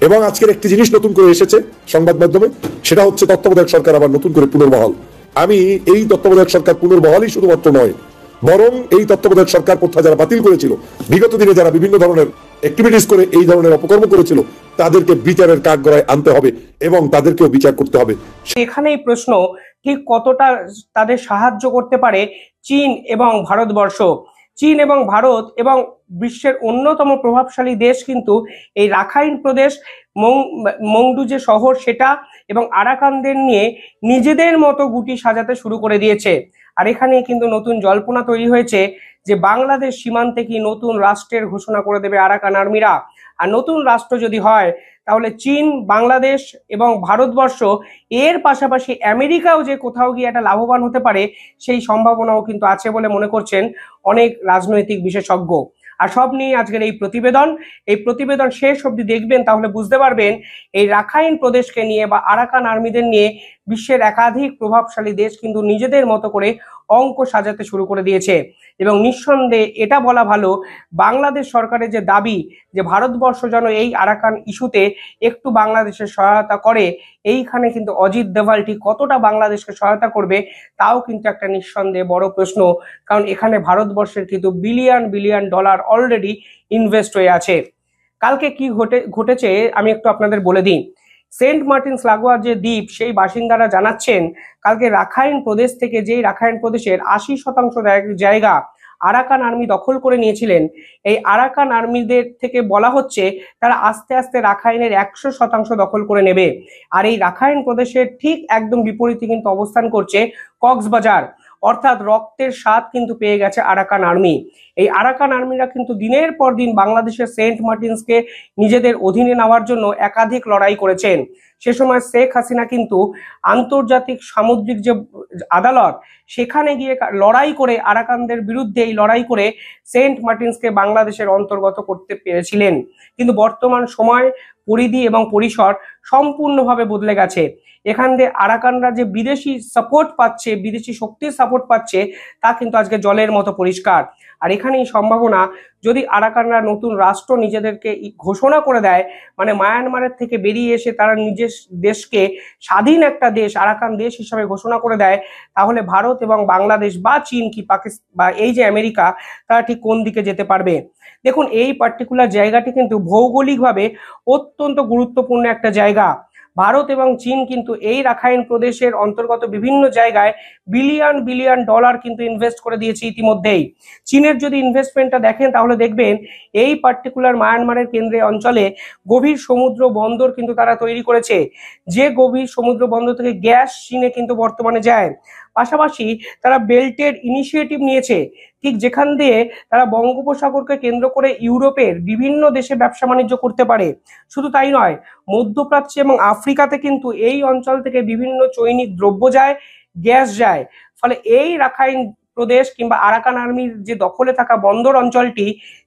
এবং আজকের একটি জিনিস নতুন করে এসেছে সংবাদ মাধ্যমে, সেটা হচ্ছে তত্ত্বাবধায়ক সরকার আবার নতুন করে পুনর্বহাল। আমি এই তত্ত্বাবধায়ক সরকার পুনর্বহালই শুধুমাত্র নয়, বরং এই তত্ত্বাবধায়ক সরকার প্রথা যারা বাতিল করেছিল, বিগত দিনে যারা বিভিন্ন ধরনের অ্যাক্টিভিটিস করে এই ধরনের অপকর্ম করেছিল, তাদেরকে বিচারের কাঠগড়ায় আনতে হবে এবং তাদেরকেও বিচার করতে হবে। এখানেই প্রশ্ন, ঠিক কতটা তাদের সাহায্য করতে পারে চীন এবং ভারতবর্ষ? চীন এবং ভারত এবং বিশ্বের অন্যতম প্রভাবশালী দেশ কিন্তু এই রাখাইন প্রদেশ, মংডু যে শহর সেটা এবং আরাকানদের নিয়ে নিজেদের মতো গুটি সাজাতে শুরু করে দিয়েছে। আর এখানে কিন্তু নতুন জল্পনা তৈরি হয়েছে যে বাংলাদেশ সীমান্তে কি নতুন রাষ্ট্রের ঘোষণা করে দেবে আরাকান আর্মিরা। আর নতুন রাষ্ট্র যদি হয় তাহলে চীন, বাংলাদেশ এবং ভারতবর্ষ, এর পাশাপাশি আমেরিকাও যে কোথাও গিয়ে একটা লাভবান হতে পারে সেই সম্ভাবনাও কিন্তু আছে বলে মনে করছেন অনেক রাজনৈতিক বিশেষজ্ঞ। আর সব নিয়ে আজকের এই প্রতিবেদন শেষ অবধি দেখবেন, তাহলে বুঝতে পারবেন এই রাখাইন প্রদেশকে নিয়ে বা আরাকান আর্মিদের নিয়ে বিশ্বের একাধিক প্রভাবশালী দেশ কিন্তু নিজেদের মতো করে অঙ্ক সাজাতে শুরু করে দিয়েছে। এবং নিঃসন্দেহে এটা বলা ভালো, বাংলাদেশ সরকারের যে দাবি যে ভারতবর্ষ যেন এই আরাকান ইস্যুতে একটু বাংলাদেশের সহায়তা করে, এইখানে কিন্তু অজিত দোভাল ঠিক কতটা বাংলাদেশকে সহায়তা করবে তাও কিন্তু একটা নিঃসন্দেহে বড় প্রশ্ন। কারণ এখানে ভারতবর্ষের কিন্তু billion billion dollar already invest হয়ে আছে। কালকে কি ঘটেছে আমি একটু আপনাদের বলে দিই। সেন্ট মার্টিনস লাগোয়া যে দ্বীপ, সেই বাসিন্দারা জানাচ্ছেন কালকে রাখাইন প্রদেশ থেকে, যেই রাখাইন প্রদেশের 80% জায়গা আরাকান আর্মি দখল করে নিয়েছিলেন, এই আরাকান আর্মিদের থেকে বলা হচ্ছে তারা আস্তে আস্তে রাখাইনের 100% দখল করে নেবে। আর এই রাখাইন প্রদেশের ঠিক একদম বিপরীতে কিন্তু অবস্থান করছে কক্সবাজার, অর্থাৎ রক্তের স্বাদ কিন্তু পেয়ে গেছে আরাকান আর্মি। এই আরাকান আর্মিরা কিন্তু দিনের পর দিন বাংলাদেশের সেন্ট মার্টিনসকে নিজেদের অধীনে নেওয়ার জন্য একাধিক লড়াই করেছেন। সে সময় শেখ হাসিনা কিন্তু আন্তর্জাতিক সামুদ্রিক যে আদালত, সেখানে গিয়ে লড়াই করে আরাকানদের বিরুদ্ধে এই লড়াই করে সেন্ট মার্টিনসকে বাংলাদেশের অন্তর্গত করতে পেরেছিলেন। কিন্তু বর্তমান সময় পরিধি এবং পরিসর সম্পূর্ণভাবে বদলে গেছে। এখান থেকে আরাকানরা যে বিদেশি সাপোর্ট পাচ্ছে, বিদেশি শক্তির সাপোর্ট পাচ্ছে, তা কিন্তু আজকে জলের মতো পরিষ্কার। আর এখানেই সম্ভাবনা, যদি আরাকানরা নতুন রাষ্ট্র নিজেদেরকে ঘোষণা করে দেয়, মানে মায়ানমারের থেকে বেরিয়ে এসে তারা নিজের দেশকে স্বাধীন একটা দেশ, আরাকান দেশ হিসাবে ঘোষণা করে দেয়, তাহলে ভারত এবং বাংলাদেশ বা চীন কি পাকিস্তান বা এই যে আমেরিকা, তারা ঠিক কোন দিকে যেতে পারবে। দেখুন, এই পার্টিকুলার জায়গাটি কিন্তু ভৌগোলিকভাবে অত্যন্ত গুরুত্বপূর্ণ একটা জায়গা। ভারত এবং চীন কিন্তু এই রাখাইন প্রদেশের অন্তর্গত বিভিন্ন জায়গায় বিলিয়ন বিলিয়ন ডলার কিন্তু ইনভেস্ট করে দিয়েছে ইতিমধ্যেই। চীনের যদি ইনভেস্টমেন্টটা দেখেন তাহলে দেখবেন এই পার্টিকুলার মায়ানমারের কেন্দ্রীয় অঞ্চলে গভীর সমুদ্র বন্দর কিন্তু তারা তৈরি করেছে, যে গভীর সমুদ্র বন্দর থেকে গ্যাস চীনে কিন্তু বর্তমানে যায়। পাশাপাশি তারা বেল্টের ইনিশিয়েটিভ নিয়েছে, ঠিক যেখান দিয়ে তারা বঙ্গোপসাগরকে কেন্দ্র করে ইউরোপের বিভিন্ন দেশে ব্যবসা বাণিজ্য করতে পারে। শুধু তাই নয়, মধ্যপ্রাচ্যে এবং আফ্রিকাতে কিন্তু এই অঞ্চল থেকে বিভিন্ন চৈনিক দ্রব্য যায়, গ্যাস যায়। ফলে এই রাখাইন প্রদেশ কিংবা আরাকান আর্মির যে দখলে থাকা বন্দর অঞ্চলটি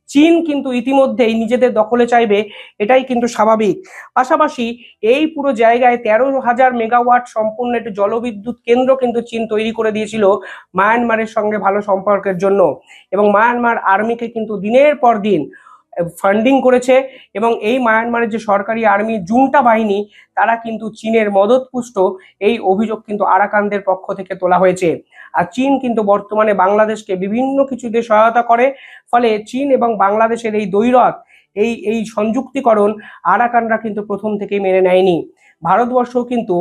চীন কিন্তু ইতিমধ্যেই নিজেদের দখলে চাইবে, এটাই কিন্তু স্বাভাবিক। পাশাপাশি এই পুরো জায়গায় 13,000 মেগাওয়াট সম্পূর্ণ একটি জলবিদ্যুৎ কেন্দ্র কিন্তু চীন তৈরি করে দিয়েছিল মায়ানমারের সঙ্গে ভালো সম্পর্কের জন্য, এবং মায়ানমার আর্মিকে কিন্তু দিনের পর দিন ফান্ডিং করেছে, এবং এই মায়ানমারের যে সরকারি আর্মি জুন্টা বাহিনী তারা কিন্তু চীনের মদতপুষ্ট, এই অভিযোগ কিন্তু আরাকানদের পক্ষ থেকে তোলা হয়েছে। আর চীন কিন্তু বর্তমানে বাংলাদেশকে বিভিন্ন কিছুতে সহায়তা করে, ফলে চীন এবং বাংলাদেশের এই দ্বৈরথ, এই সংযুক্তিকরণ আরাকানরা কিন্তু প্রথম থেকেই মেনে নেয়নি। ভারতবর্ষও কিন্তু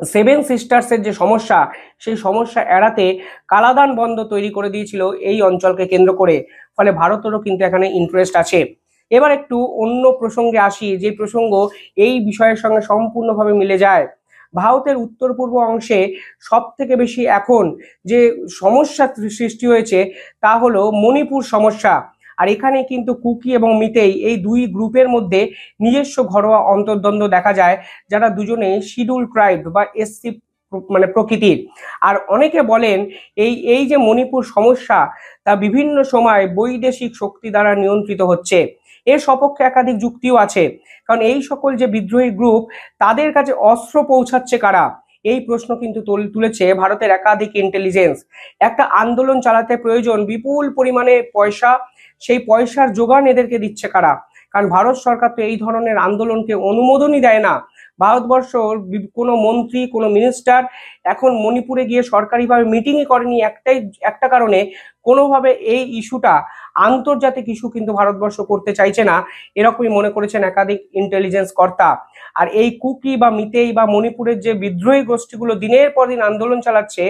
সেভেন সিস্টার্সের যে সমস্যা, সেই সমস্যা এড়াতে কালাদান বন্দর তৈরি করে দিয়েছিল এই অঞ্চলকে কেন্দ্র করে, ফলে ভারতেরও কিন্তু এখানে ইন্টারেস্ট আছে। এবার একটু অন্য প্রসঙ্গে আসি, যে প্রসঙ্গ এই বিষয়ের সঙ্গে সম্পূর্ণভাবে মিলে যায়। ভারতের উত্তর পূর্ব অংশে সব থেকে বেশি এখন যে সমস্যা সৃষ্টি হয়েছে তা হলো মণিপুর সমস্যা। আর এখানে কিন্তু কুকি এবং মিতেই এই দুই গ্রুপের মধ্যে নিজস্ব ঘরোয়া অন্তর্দ্বন্দ্ব দেখা যায়, যারা দুজনেই শিডিউল ট্রাইব বা এসসি মানে প্রকৃতির। আর অনেকে বলেন এই যে মণিপুর সমস্যা তা বিভিন্ন সময় বৈদেশিক শক্তি দ্বারা নিয়ন্ত্রিত হচ্ছে। এর সপক্ষে একাধিক যুক্তিও আছে, কারণ এই সকল যে বিদ্রোহী গ্রুপ তাদের কাছে অস্ত্র পৌঁছাচ্ছে কারা, এই প্রশ্ন কিন্তু তুলেছে ভারতের একাধিক ইন্টেলিজেন্স। একটা আন্দোলন চালাতে প্রয়োজন বিপুল পরিমাণে পয়সা, সেই পয়সার যোগান এদেরকে দিচ্ছে কারা? কারণ ভারত সরকার তো এই ধরনের আন্দোলনকে অনুমোদনই দেয় না। ভারতবর্ষ কোনো মন্ত্রী, কোনো মিনিস্টার এখন মণিপুরে গিয়ে সরকারিভাবে মিটিংই করেনি একটা কারণে, কোনোভাবে এই ইস্যুটা আন্তর্জাতিক ইস্যু কিন্তু ভারতবর্ষ করতে চাইছে না, এরকমই মনে করেছেন একাধিক ইন্টেলিজেন্স কর্তা। আর এই কুকি বা মিতেই বা মণিপুরের যে বিদ্রোহী গোষ্ঠীগুলো দিনের পর দিন আন্দোলন চালাচ্ছে,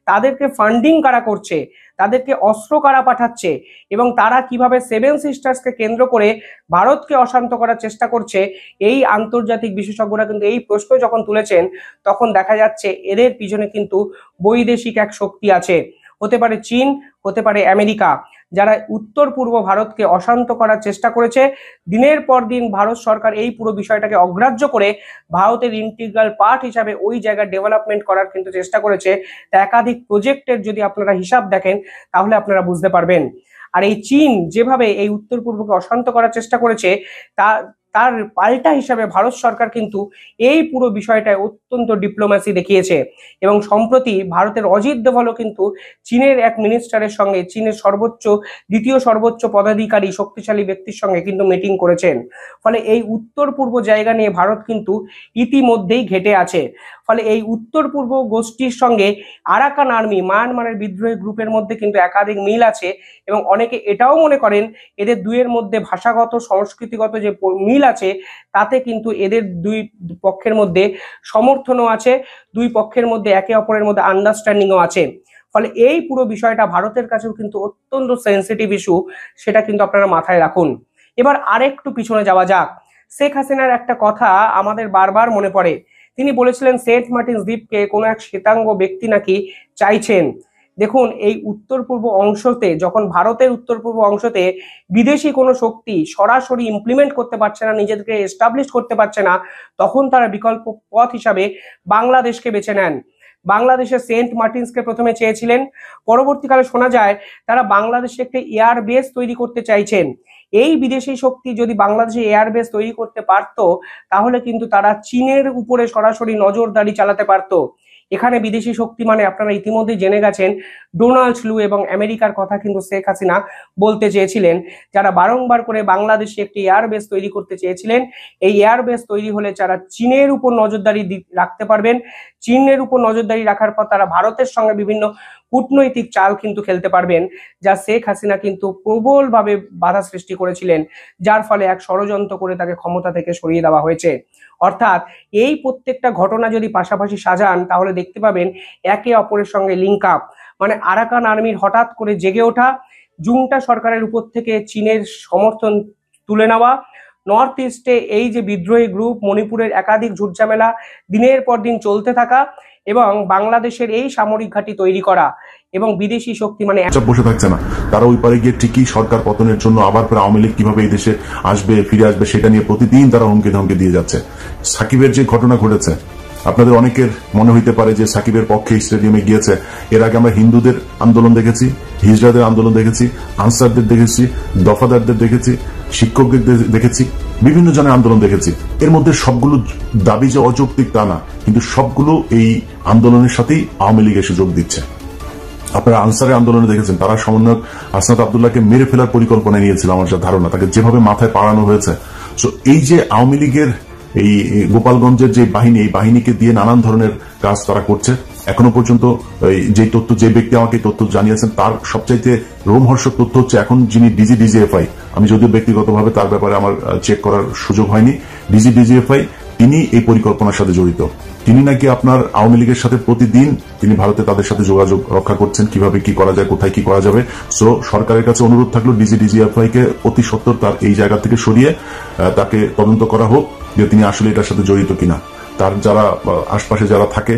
তাদেরকে ফান্ডিং কারা করছে, তাদেরকে অস্ত্র কারা পাঠাচ্ছে, এবং তারা কিভাবে সেভেন সিস্টার্সকে কেন্দ্র করে ভারতকে অশান্ত করার চেষ্টা করছে, এই আন্তর্জাতিক বিশেষজ্ঞরা কিন্তু এই প্রশ্ন যখন তুলেছেন, তখন দেখা যাচ্ছে এদের পিছনে কিন্তু বৈদেশিক এক শক্তি আছে। হতে পারে চীন, হতে পারে আমেরিকা, যারা উত্তর পূর্ব ভারতকে অশান্ত করার চেষ্টা করেছে। দিনের পর দিন ভারত সরকার এই পুরো বিষয়টাকে অগ্রাহ্য করে ভারতের ইন্টিগ্রাল পার্ট হিসাবে ওই জায়গায় ডেভেলপমেন্ট করার কিন্তু চেষ্টা করেছে। তা একাধিক প্রজেক্টের যদি আপনারা হিসাব দেখেন তাহলে আপনারা বুঝতে পারবেন। আর এই চীন যেভাবে এই উত্তর পূর্বকে অশান্ত করার চেষ্টা করেছে, তার পাল্টা হিসাবে ভারত সরকার কিন্তু এই পুরো বিষয়টায় অত্যন্ত ডিপ্লোম্যাসি দেখিয়েছে, এবং সম্প্রতি ভারতের অজিত দোভালও কিন্তু চীনের এক মিনিস্টারের সঙ্গে, চীনের দ্বিতীয় সর্বোচ্চ পদাধিকারী শক্তিশালী ব্যক্তির সঙ্গে কিন্তু মিটিং করেছেন। ফলে এই উত্তর পূর্ব জায়গা নিয়ে ভারত কিন্তু ইতিমধ্যেই ঘেটে আছে। ফলে এই উত্তর পূর্ব গোষ্ঠীর সঙ্গে আরাকান আর্মি, মায়ানমারের বিদ্রোহী গ্রুপের মধ্যে কিন্তু একাধিক মিল আছে, এবং অনেকে এটাও মনে করেন এদের দুইয়ের মধ্যে ভাষাগত সংস্কৃতিগত যে মিল আছে, তাতে কিন্তু এদের দুই পক্ষের মধ্যে সমর্থনও আছে, দুই পক্ষের মধ্যে একে অপরের মধ্যে আন্ডারস্ট্যান্ডিংও আছে। ফলে এই পুরো বিষয়টা ভারতের কাছেও কিন্তু অত্যন্ত সেন্সিটিভ ইস্যু, সেটা কিন্তু আপনারা মাথায় রাখুন। এবার আরেকটু পিছনে যাওয়া যাক। শেখ হাসিনার একটা কথা আমাদের বারবার মনে পড়ে। তিনি বলেছিলেন সেন্ট মার্টিনস দ্বীপকে কোনো এক শ্বেতাঙ্গ ব্যক্তি নাকি চাইছেন। দেখুন, এই উত্তর পূর্ব অংশতে, যখন ভারতের উত্তর পূর্ব অংশতে বিদেশি কোনো শক্তি সরাসরি ইমপ্লিমেন্ট করতে পারছে না, নিজেদেরকে এস্টাবলিশ করতে পারছে না, তখন তারা বিকল্প পথ হিসাবে বাংলাদেশকে বেছে নেন। বাংলাদেশের সেন্ট মার্টিনসকে প্রথমে চেয়েছিলেন, পরবর্তীকালে শোনা যায় তারা বাংলাদেশে একটি এয়ার বেস তৈরি করতে চাইছেন। এই বিদেশি শক্তি যদি বাংলাদেশে এয়ার বেস তৈরি করতে পারতো, তাহলে কিন্তু তারা চীনের উপরে সরাসরি নজরদারি চালাতে পারতো। এখানে বিদেশি শক্তি মানে আপনারা ইতিমধ্যে জেনে গেছেন ডোনাল্ড লু এবং আমেরিকার কথা কিন্তু শেখ হাসিনা বলতে চেয়েছিলেন, যারা বারংবার করে বাংলাদেশে একটি এয়ারবেস তৈরি করতে চেয়েছিলেন। এই এয়ারবেস তৈরি হলে যারা চীনের উপর নজরদারি রাখতে পারবেন, চীনের উপর নজরদারি রাখার পর তারা ভারতের সঙ্গে বিভিন্ন কূটনৈতিক চাল কিন্তু খেলতে পারবেন, যা শেখ হাসিনা কিন্তু প্রবলভাবে বাধা সৃষ্টি করেছিলেন, যার ফলে এক ষড়যন্ত্র করে তাকে ক্ষমতা থেকে সরিয়ে দেওয়া হয়েছে। অর্থাৎ এই প্রত্যেকটা ঘটনা যদি পাশাপাশি সাজান, তাহলে দেখতে পাবেন একে অপরের সঙ্গে লিঙ্ক আপ। মানে আরাকান আর্মির হঠাৎ করে জেগে ওঠা, জুংটা সরকারের উপর থেকে চীনের সমর্থন তুলে নেওয়া, নর্থ ইস্টে এই যে বিদ্রোহী গ্রুপ, মণিপুরের একাধিক ঝুটঝামেলা, দিনের পর দিন চলতে থাকা এবং বাংলাদেশের এই সামরিক ঘাঁটি তৈরি করা এবং বিদেশি শক্তি মানে বসে থাকছে না, তারা ওই পারে গিয়ে ঠিকই সরকার পতনের জন্য আবার পরে আওয়ামী লীগ কিভাবে এই দেশে আসবে, ফিরে আসবে, সেটা নিয়ে প্রতিদিন তারা হুমকি ধমকি দিয়ে যাচ্ছে। সাকিবের যে ঘটনা ঘটেছে, আপনাদের অনেকের মনে হইতে পারে যে সাকিবের পক্ষে স্টেডিয়ামে গিয়েছে। এর আগে আমরা হিন্দুদের আন্দোলন দেখেছি, হিজড়াদের আন্দোলন দেখেছি, আনসারদের দেখেছি, দফাদারদের দেখেছি, শিক্ষকদের দেখেছি, বিভিন্ন জনের আন্দোলন দেখেছি। এর মধ্যে সবগুলো দাবি যে অযৌক্তিক তা না, কিন্তু সবগুলো এই আন্দোলনের সাথেই আওয়ামী লীগ এসে যোগ দিচ্ছে। আপনারা আনসারের আন্দোলনে দেখেছেন, তারা সমন্বয়ক হাসনাত আব্দুল্লাহকে মেরে ফেলার পরিকল্পনা নিয়েছিল, আমার যা ধারণা, তাকে যেভাবে মাথায় পাড়ানো হয়েছে। সো এই যে আওয়ামী লীগের এই গোপালগঞ্জের যে বাহিনী, এই বাহিনীকে দিয়ে নানান ধরনের কাজ তারা করছে। এখনো পর্যন্ত যে তথ্য, যে ব্যক্তি আমাকে তথ্য জানিয়েছেন, তার সবচাইতে রোমহর্ষক তথ্য হচ্ছে এখন যিনি ডিজিএফআই, আমি যদিও ব্যক্তিগতভাবে তার ব্যাপারে আমার চেক করার সুযোগ হয়নি, ডিজিএফআই, তিনি এই পরিকল্পনার সাথে জড়িত। তিনি নাকি আপনার আওয়ামী লীগের সাথে প্রতিদিন তিনি ভারতে তাদের সাথে যোগাযোগ রক্ষা করছেন, কিভাবে কি করা যায়, কোথায় কি করা যাবে। সো সরকারের কাছে অনুরোধ থাকলো ডিজিএফআই কে অতি সত্বর তার এই জায়গা থেকে সরিয়ে তাকে তদন্ত করা হোক যে তিনি আসলে এটার সাথে জড়িত কিনা। তার যারা আশপাশে যারা থাকে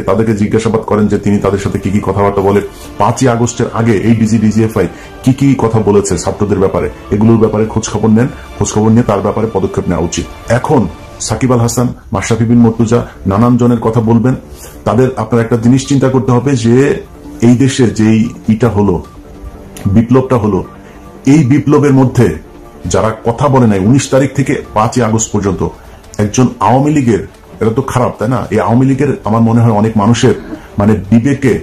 তাদেরকে জিজ্ঞাসাবাদ করেন যে তিনি তাদের সাথে কি কি কথাবার্তা বলে। 5ই আগস্টের আগে এই ডিজিএফআই কি কি কথা বলেছে ছাত্রদের ব্যাপারে, এগুলোর ব্যাপারে খোঁজখবর নেন, খোঁজখবর নিয়ে তার ব্যাপারে পদক্ষেপ নেওয়া উচিত। এখন সাকিব আল হাসান, মাশরাফি বিন মুর্তজা নানান জনের কথা বলবেন, তাদের আপনার একটা জিনিস চিন্তা করতে হবে যে এই দেশে যেই হলো, বিপ্লবটা হলো, এই বিপ্লবের মধ্যে যারা কথা বলে নাই 19 তারিখ থেকে 5ই আগস্ট পর্যন্ত, একজন আওয়ামী লীগের, এটা তো খারাপ তাই না, এই আওয়ামী লীগের আমার মনে হয় অনেক মানুষের মানে বিবেকে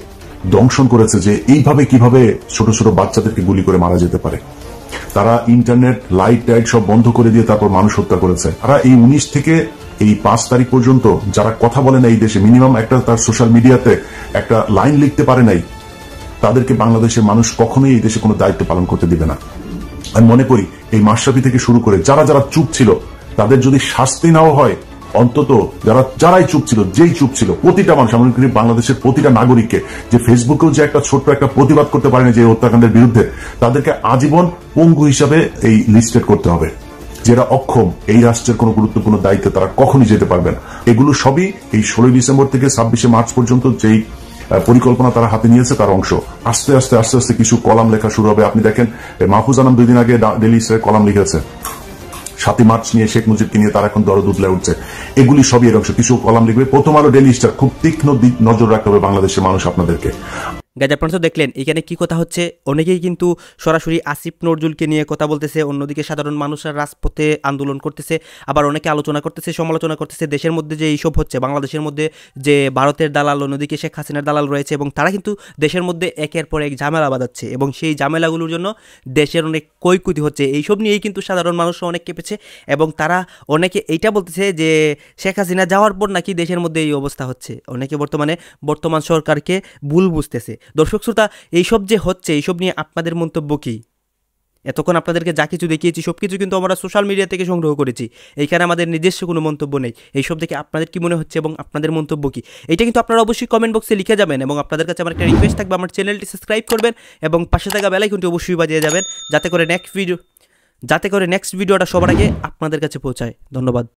দংশন করেছে যে এইভাবে কিভাবে ছোট ছোট বাচ্চাদেরকে গুলি করে মারা যেতে পারে। তারা ইন্টারনেট, লাইট টাইট সব বন্ধ করে দিয়ে তারপর মানুষ হত্যা করেছে। তারা এই 19 থেকে এই 5 তারিখ পর্যন্ত যারা কথা বলে না এই দেশে, মিনিমাম একটা তার সোশ্যাল মিডিয়াতে একটা লাইন লিখতে পারে নাই, তাদেরকে বাংলাদেশের মানুষ কখনোই এই দেশে কোনো দায়িত্ব পালন করতে দিবে না। আমি মনে করি এই মাশরাফি থেকে শুরু করে যারা যারা চুপ ছিল, তাদের যদি শাস্তি নেওয়া হয়, অন্তত যারাই চুপ ছিল, যেই চুপ ছিল, প্রতিটা মানুষ, আমরা করি বাংলাদেশের প্রতিটা নাগরিককে, যে ফেসবুকেও যে একটা ছোট্ট একটা প্রতিবাদ করতে পারেনি যে হত্যাকাণ্ডের বিরুদ্ধে, তাদেরকে আজীবন পঙ্গু হিসাবে এই লিস্টেড করতে হবে। যারা অক্ষম, এই রাষ্ট্রের কোন গুরুত্বপূর্ণ দায়িত্বে তারা কখনই যেতে পারবেন। এগুলো সবই এই 16 ডিসেম্বর থেকে 26শে মার্চ পর্যন্ত যেই পরিকল্পনা তারা হাতে নিয়েছে তার অংশ। আস্তে আস্তে আস্তে আস্তে কিছু কলাম লেখা শুরু হবে। আপনি দেখেন মাহফুজ আনাম 2 দিন আগে ডেইলি স্টারে কলাম লিখেছে 7ই মার্চ নিয়ে, শেখ মুজিবকে নিয়ে তারা এখন দরদ উতলে উঠছে। এগুলি সবই এর অংশ। কিছু কলাম লিখবে প্রথম আলো, ডেইলি স্টার। খুব তীক্ষ্ণ নজর রাখতে হবে বাংলাদেশের মানুষ আপনাদেরকে। গাজা আপনারা তো দেখলেন এখানে কি কথা হচ্ছে। অনেকেই কিন্তু সরাসরি আসিফ নজরুলকে নিয়ে কথা বলতেছে, অন্যদিকে সাধারণ মানুষরা রাজপথে আন্দোলন করতেছে, আবার অনেকে আলোচনা করতেছে, সমালোচনা করতেছে দেশের মধ্যে যে এইসব হচ্ছে, বাংলাদেশের মধ্যে যে ভারতের দালাল, অন্যদিকে শেখ হাসিনার দালাল রয়েছে, এবং তারা কিন্তু দেশের মধ্যে একের পর এক ঝামেলা বাঁধাচ্ছে, এবং সেই ঝামেলাগুলোর জন্য দেশের অনেক ক্ষয়ক্ষতি হচ্ছে। এইসব নিয়েই কিন্তু সাধারণ মানুষরা অনেক কেঁপেছে, এবং তারা অনেকে এইটা বলতেছে যে শেখ হাসিনা যাওয়ার পর নাকি দেশের মধ্যে এই অবস্থা হচ্ছে। অনেকে বর্তমান সরকারকে ভুল বুঝতেছে। দর্শক শ্রোতা, এইসব যে হচ্ছে, এইসব নিয়ে আপনাদের মন্তব্য কি? এতক্ষণ আপনাদেরকে যা কিছু দেখিয়েছি সব কিছু কিন্তু আমরা সোশ্যাল মিডিয়া থেকে সংগ্রহ করেছি, এইখানে আমাদের নিজস্ব কোনো মন্তব্য নেই। এইসব দেখে আপনাদের কি মনে হচ্ছে এবং আপনাদের মন্তব্য কি, এটা কিন্তু আপনারা অবশ্যই কমেন্ট বক্সে লিখে যাবেন। এবং আপনাদের কাছে আমার একটা রিকোয়েস্ট থাকবে, আমার চ্যানেলটি সাবস্ক্রাইব করবেন এবং পাশে থাকা বেল আইকনটি অবশ্যই বাজিয়ে যাবেন, যাতে করে নেক্সট ভিডিওটা সবার আগে আপনাদের কাছে পৌঁছায়। ধন্যবাদ।